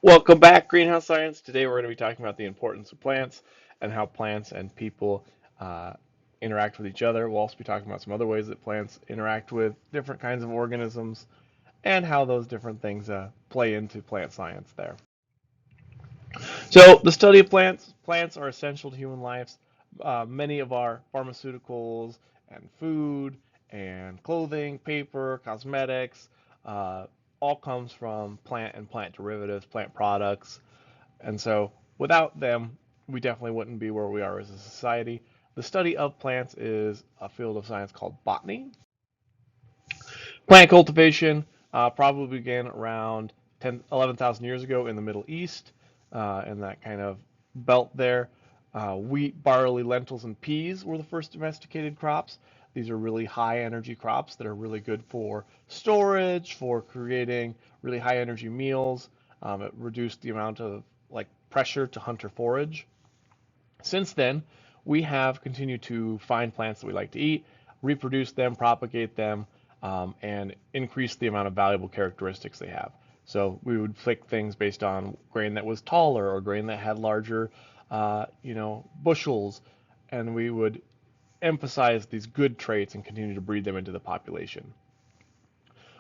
Welcome back, Greenhouse Science. Today we're going to be talking about the importance of plants and how plants and people uh, interact with each other. We'll also be talking about some other ways that plants interact with different kinds of organisms and how those different things play into plant science there. So the study of plants are essential to human lives. Many of our pharmaceuticals and food and clothing, paper, cosmetics, uh, all comes from plant and plant derivatives, plant products. And so without them, we definitely wouldn't be where we are as a society. The study of plants is a field of science called botany. Plant cultivation probably began around 11,000 years ago in the Middle East, in that kind of belt there. Wheat, barley, lentils, and peas were the first domesticated crops. These are really high energy crops that are really good for storage, for creating really high energy meals. It reduced the amount of like pressure to hunt or forage. Since then, we have continued to find plants that we like to eat, reproduce them, propagate them, and increase the amount of valuable characteristics they have. So we would pick things based on grain that was taller or grain that had larger, bushels, and we would emphasize these good traits and continue to breed them into the population.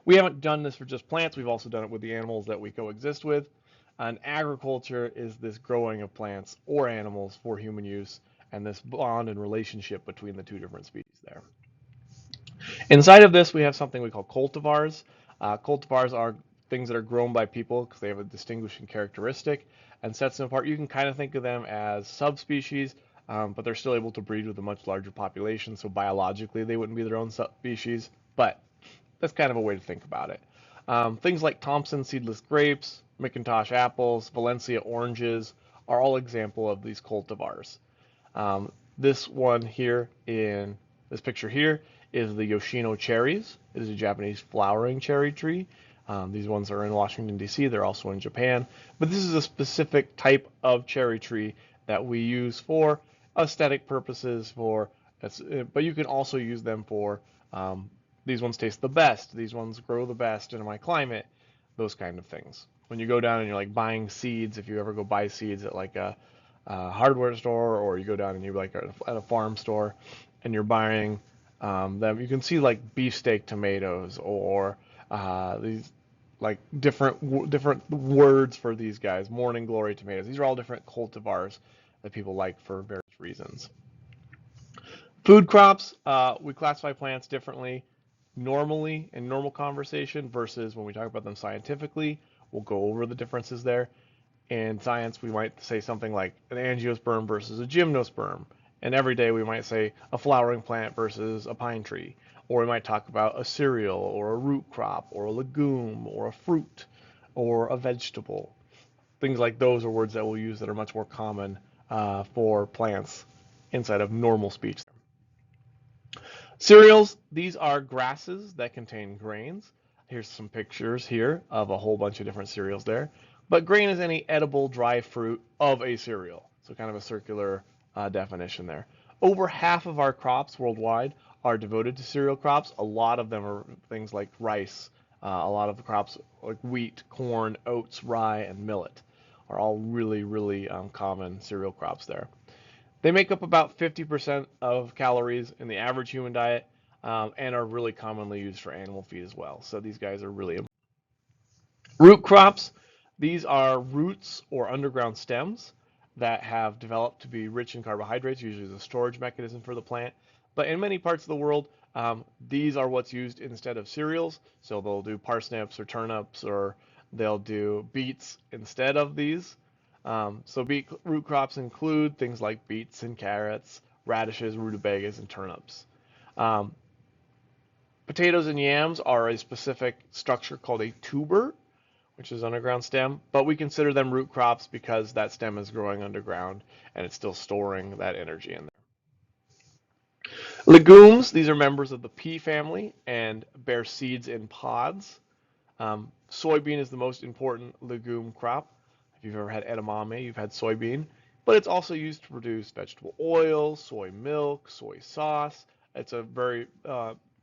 We haven't done this for just plants, we've also done it with the animals that we coexist with. And agriculture is this growing of plants or animals for human use and this bond and relationship between the two different species there. Inside of this, we have something we call cultivars. Cultivars are things that are grown by people because they have a distinguishing characteristic and sets them apart. You can kind of think of them as subspecies, but they're still able to breed with a much larger population, so biologically they wouldn't be their own subspecies, but that's kind of a way to think about it. Things like Thompson seedless grapes, McIntosh apples, Valencia oranges are all example of these cultivars. This one here in this picture here is the Yoshino cherries. It is a Japanese flowering cherry tree. These ones are in Washington, D.C. They're also in Japan. But this is a specific type of cherry tree that we use for aesthetic purposes. But you can also use them for these ones taste the best. These ones grow the best in my climate. Those kind of things. When you go down and you're like buying seeds, if you ever go buy seeds at like a hardware store, or you go down and you like at a farm store and you're buying them, you can see like beefsteak tomatoes or these like different words for these guys. Morning glory tomatoes. These are all different cultivars that people like for various reasons. Food crops, we classify plants differently normally in normal conversation versus when we talk about them scientifically. We'll go over the differences there. In science, we might say something like an angiosperm versus a gymnosperm. And every day we might say a flowering plant versus a pine tree. Or we might talk about a cereal or a root crop or a legume or a fruit or a vegetable. Things like those are words that we'll use that are much more common for plants inside of normal speech. Cereals, these are grasses that contain grains. Here's some pictures here of a whole bunch of different cereals there. But grain is any edible dry fruit of a cereal. So kind of a circular definition there. Over half of our crops worldwide are devoted to cereal crops. A lot of them are things like rice. A lot of the crops like wheat, corn, oats, rye, and millet are all really, really common cereal crops there. They make up about 50% of calories in the average human diet, and are really commonly used for animal feed as well. So these guys are really important. Root crops, these are roots or underground stems that have developed to be rich in carbohydrates, usually as a storage mechanism for the plant. But in many parts of the world, these are what's used instead of cereals. So they'll do parsnips or turnips, or they'll do beets instead of these. So beet root crops include things like beets and carrots, radishes, rutabagas, and turnips. Um, Potatoes and yams are a specific structure called a tuber, which is underground stem, but we consider them root crops because that stem is growing underground and it's still storing that energy in there. Legumes, these are members of the pea family and bear seeds in pods. Soybean is the most important legume crop. If you've ever had edamame, you've had soybean, but it's also used to produce vegetable oil, soy milk, soy sauce. It's a very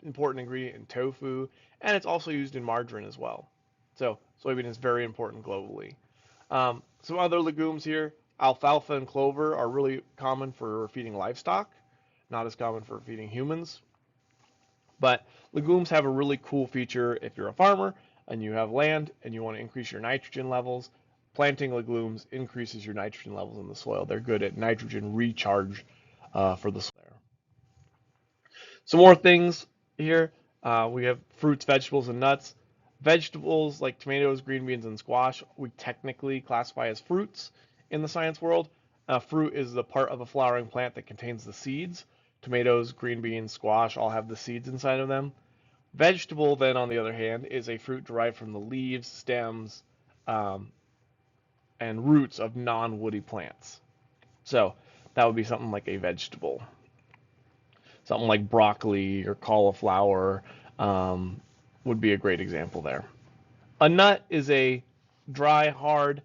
important ingredient in tofu, and it's also used in margarine as well. So soybean is very important globally. Some other legumes here, alfalfa and clover are really common for feeding livestock, not as common for feeding humans. But legumes have a really cool feature if you're a farmer and you have land and you want to increase your nitrogen levels. Planting legumes increases your nitrogen levels in the soil. They're good at nitrogen recharge for the soil. Some more things here. We have fruits, vegetables, and nuts. Vegetables like tomatoes, green beans, and squash, we technically classify as fruits in the science world. Fruit is the part of a flowering plant that contains the seeds. Tomatoes, green beans, squash all have the seeds inside of them. Vegetable, then, on the other hand, is a fruit derived from the leaves, stems, um, and roots of non-woody plants. So that would be something like a vegetable. Something like broccoli or cauliflower um, would be a great example there. A nut is a dry, hard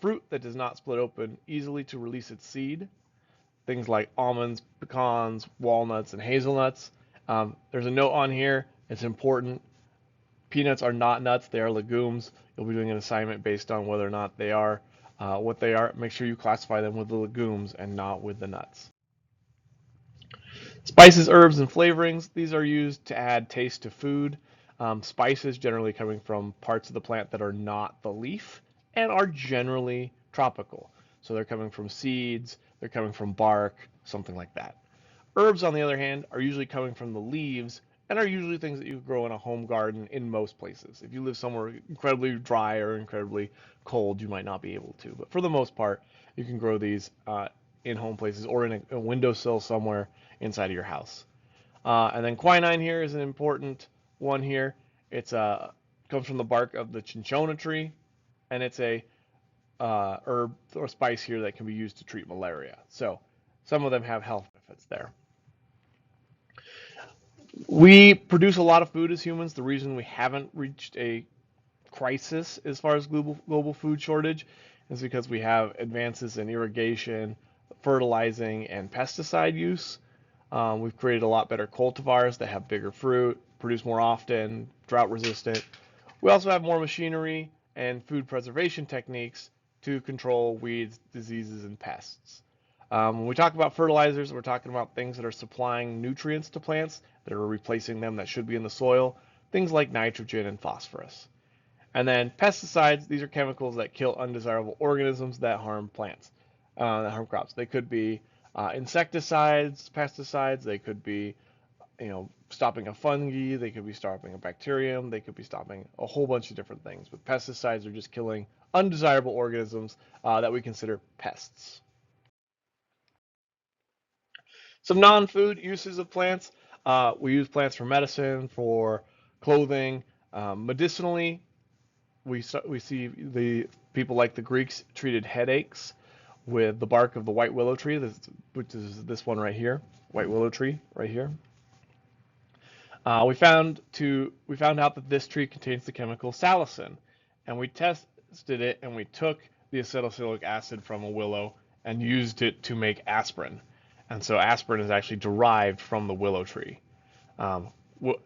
fruit that does not split open easily to release its seed. Things like almonds, pecans, walnuts, and hazelnuts. There's a note on here. It's important. Peanuts are not nuts. They are legumes. You'll be doing an assignment based on whether or not they are what they are. Make sure you classify them with the legumes and not with the nuts. Spices, herbs, and flavorings. These are used to add taste to food. Spices generally coming from parts of the plant that are not the leaf and are generally tropical. So they're coming from seeds, they're coming from bark, something like that. Herbs, on the other hand, are usually coming from the leaves and are usually things that you grow in a home garden in most places. If you live somewhere incredibly dry or incredibly cold, you might not be able to. But for the most part, you can grow these in home places or in a windowsill somewhere inside of your house. And then quinine here is an important one here. It's comes from the bark of the cinchona tree, and it's a herb or spice here that can be used to treat malaria. So some of them have health benefits there. We produce a lot of food as humans. The reason we haven't reached a crisis as far as global food shortage is because we have advances in irrigation, fertilizing, and pesticide use. We've created a lot better cultivars that have bigger fruit, produce more often, drought resistant. We also have more machinery and food preservation techniques to control weeds, diseases, and pests. When we talk about fertilizers, we're talking about things that are supplying nutrients to plants that are replacing them that should be in the soil, things like nitrogen and phosphorus. And then pesticides, these are chemicals that kill undesirable organisms that harm plants, that harm crops. They could be insecticides, pesticides, they could be stopping a fungi, they could be stopping a bacterium, they could be stopping a whole bunch of different things. But pesticides are just killing undesirable organisms that we consider pests. Some non-food uses of plants. We use plants for medicine, for clothing, medicinally. We see the people like the Greeks treated headaches with the bark of the white willow tree, which is this one right here, white willow tree right here. We found out that this tree contains the chemical salicin, and we tested it and we took the acetylsalicylic acid from a willow and used it to make aspirin. And so aspirin is actually derived from the willow tree. Um,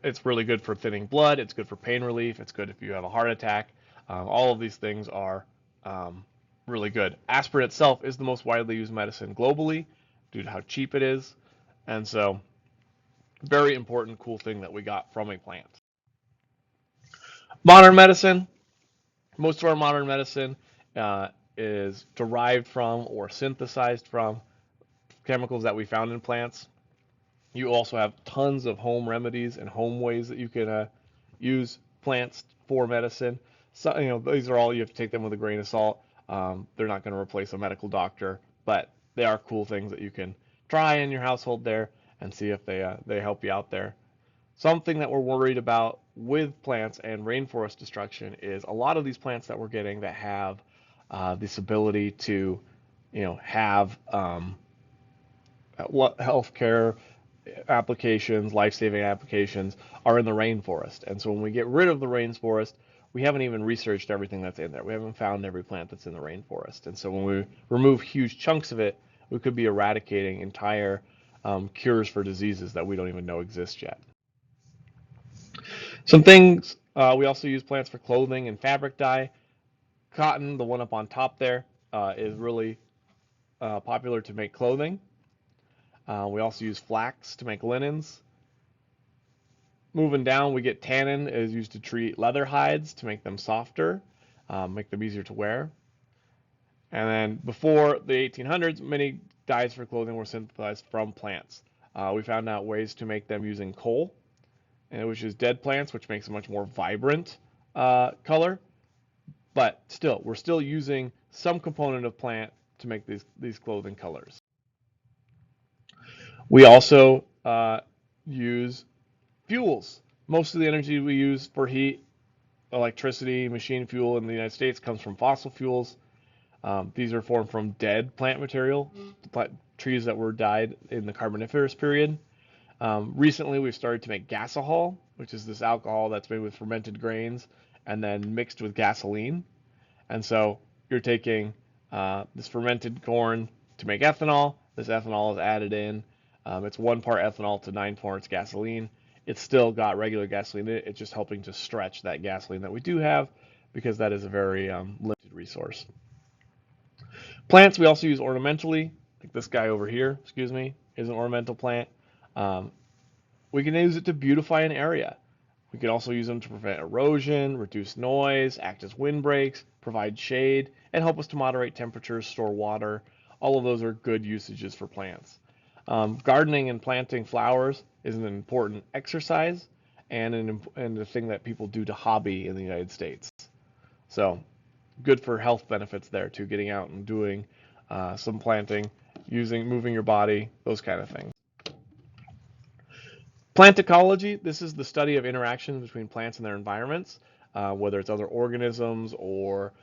it's really good for thinning blood. It's good for pain relief. It's good if you have a heart attack. All of these things are really good. Aspirin itself is the most widely used medicine globally due to how cheap it is. And so very important, cool thing that we got from a plant. Modern medicine. Most of our modern medicine is derived from or synthesized from chemicals that we found in plants. You also have tons of home remedies and home ways that you can use plants for medicine. So, these are all, you have to take them with a grain of salt. They're not going to replace a medical doctor, but they are cool things that you can try in your household there and see if they help you out there. Something that we're worried about with plants and rainforest destruction is a lot of these plants that we're getting that have this ability to, have healthcare applications, life-saving applications are in the rainforest. And so when we get rid of the rainforest, we haven't even researched everything that's in there. We haven't found every plant that's in the rainforest. And so when we remove huge chunks of it, we could be eradicating entire cures for diseases that we don't even know exist yet. Some things, we also use plants for clothing and fabric dye. Cotton, the one up on top there, is really popular to make clothing. We also use flax to make linens. Moving down, we get tannin is used to treat leather hides to make them softer, make them easier to wear. And then before the 1800s, many dyes for clothing were synthesized from plants. We found out ways to make them using coal, which is dead plants, which makes a much more vibrant color. But still, we're still using some component of plant to make these clothing colors. We also use fuels. Most of the energy we use for heat, electricity, machine fuel in the United States comes from fossil fuels. These are formed from dead plant material, trees that were died in the Carboniferous period. Recently, we've started to make gasohol, which is this alcohol that's made with fermented grains and then mixed with gasoline. And so you're taking this fermented corn to make ethanol. This ethanol is added in. It's 1 part ethanol to 9 parts gasoline. It's still got regular gasoline in it. It's just helping to stretch that gasoline that we do have because that is a very limited resource. Plants we also use ornamentally. Like this guy over here, excuse me, is an ornamental plant. We can use it to beautify an area. We can also use them to prevent erosion, reduce noise, act as windbreaks, provide shade, and help us to moderate temperatures, store water. All of those are good usages for plants. Gardening and planting flowers is an important exercise and a thing that people do to hobby in the United States. So good for health benefits there too, getting out and doing some planting, moving your body, those kind of things. Plant ecology, this is the study of interactions between plants and their environments, whether it's other organisms or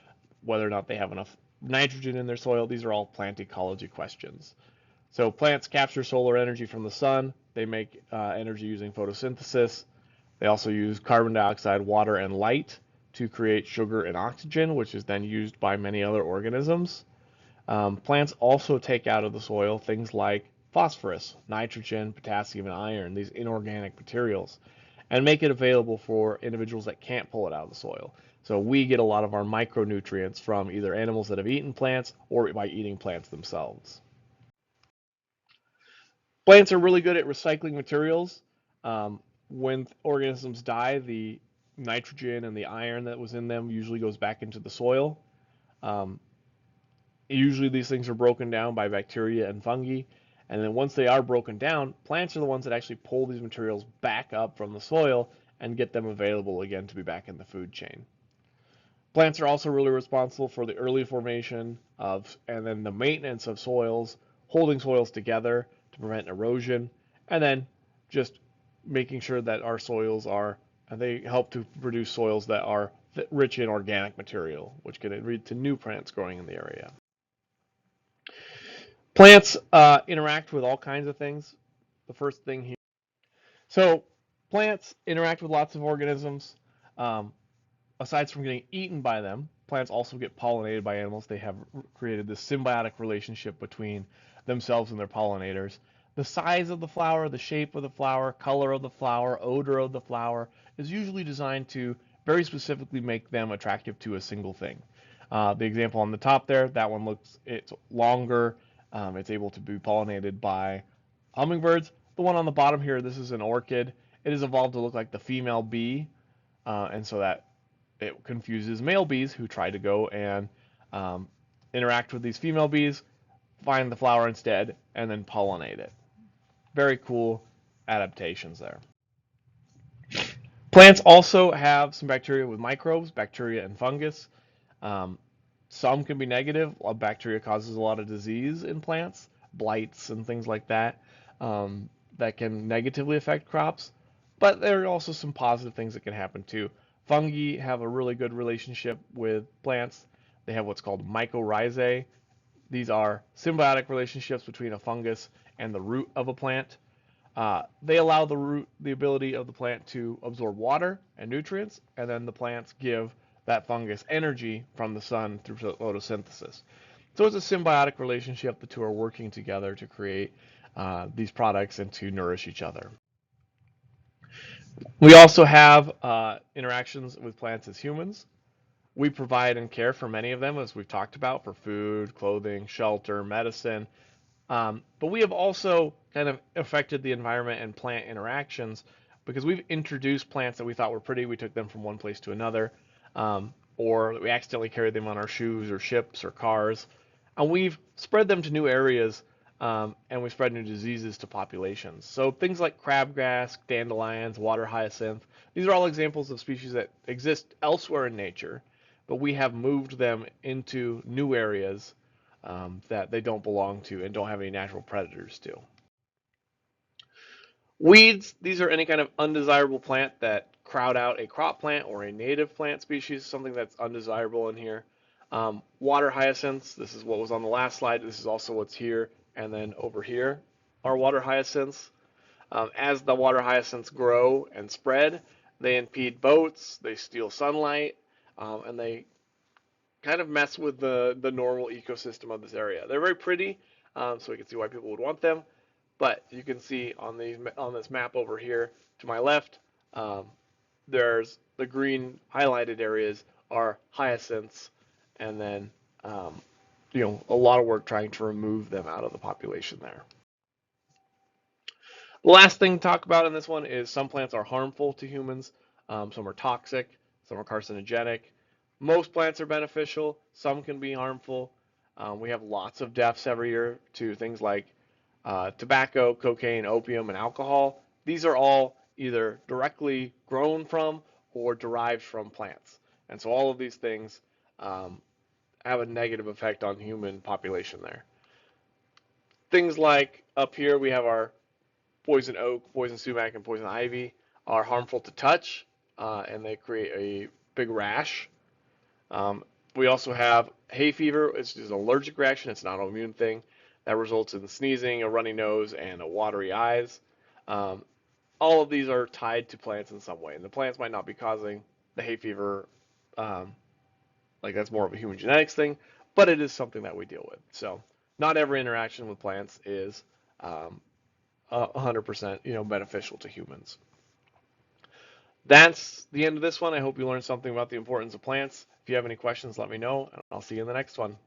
whether or not they have enough nitrogen in their soil. These are all plant ecology questions. So plants capture solar energy from the sun. They make energy using photosynthesis. They also use carbon dioxide, water, and light to create sugar and oxygen, which is then used by many other organisms. Plants also take out of the soil things like phosphorus, nitrogen, potassium, and iron, these inorganic materials, and make it available for individuals that can't pull it out of the soil. So we get a lot of our micronutrients from either animals that have eaten plants or by eating plants themselves. Plants are really good at recycling materials. When organisms die, the nitrogen and the iron that was in them usually goes back into the soil. Usually these things are broken down by bacteria and fungi. And then once they are broken down, plants are the ones that actually pull these materials back up from the soil and get them available again to be back in the food chain. Plants are also really responsible for the early formation of and then the maintenance of soils, holding soils together to prevent erosion, and then just making sure that our soils they help to produce soils that are rich in organic material, which can lead to new plants growing in the area. Plants interact with all kinds of things. The first thing here. So plants interact with lots of organisms. Aside from getting eaten by them, plants also get pollinated by animals. They have created this symbiotic relationship between themselves and their pollinators. The size of the flower, the shape of the flower, color of the flower, odor of the flower is usually designed to very specifically make them attractive to a single thing. The example on the top there, that one it's longer. It's able to be pollinated by hummingbirds. The one on the bottom here, this is an orchid. It has evolved to look like the female bee, and so that it confuses male bees who try to go and interact with these female bees, find the flower instead, and then pollinate it. Very cool adaptations there. Plants also have some bacteria with microbes, bacteria and fungus. Some can be negative. Bacteria causes a lot of disease in plants, blights and things like that, that can negatively affect crops. But there are also some positive things that can happen too. Fungi have a really good relationship with plants. They have what's called mycorrhizae. These are symbiotic relationships between a fungus and the root of a plant. They allow the root the ability of the plant to absorb water and nutrients, and then the plants give that fungus energy from the sun through photosynthesis. So it's a symbiotic relationship. The two are working together to create these products and to nourish each other. We also have interactions with plants as humans. We provide and care for many of them, as we've talked about, for food, clothing, shelter, medicine. But we have also kind of affected the environment and plant interactions because we've introduced plants that we thought were pretty. We took them from one place to another, or we accidentally carried them on our shoes or ships or cars. And we've spread them to new areas, and we spread new diseases to populations. So things like crabgrass, dandelions, water hyacinth, these are all examples of species that exist elsewhere in nature, but we have moved them into new areas that they don't belong to and don't have any natural predators to. Weeds, these are any kind of undesirable plant that crowd out a crop plant or a native plant species, something that's undesirable in here. Water hyacinths, this is what was on the last slide. This is also what's here. And then over here are water hyacinths. As the water hyacinths grow and spread, they impede boats, they steal sunlight, and they kind of mess with the normal ecosystem of this area. They're very pretty, so we can see why people would want them. But you can see on this map over here to my left, um, there's the green highlighted areas are hyacinths, and then a lot of work trying to remove them out of the population there. The last thing to talk about in this one is some plants are harmful to humans. Some are toxic, some are carcinogenic. Most plants are beneficial, some can be harmful. We have lots of deaths every year to things like tobacco, cocaine, opium, and alcohol. These are all either directly grown from or derived from plants. And so all of these things have a negative effect on human population there. Things like up here we have our poison oak, poison sumac, and poison ivy are harmful to touch, and they create a big rash. We also have hay fever. It's just an allergic reaction. It's not an autoimmune thing that results in sneezing, a runny nose, and a watery eyes. Um, all of these are tied to plants in some way, and the plants might not be causing the hay fever. Um, like that's more of a human genetics thing, but it is something that we deal with. So not every interaction with plants is 100% beneficial to humans. That's the end of this one. I hope you learned something about the importance of plants. If you have any questions, let me know, and I'll see you in the next one.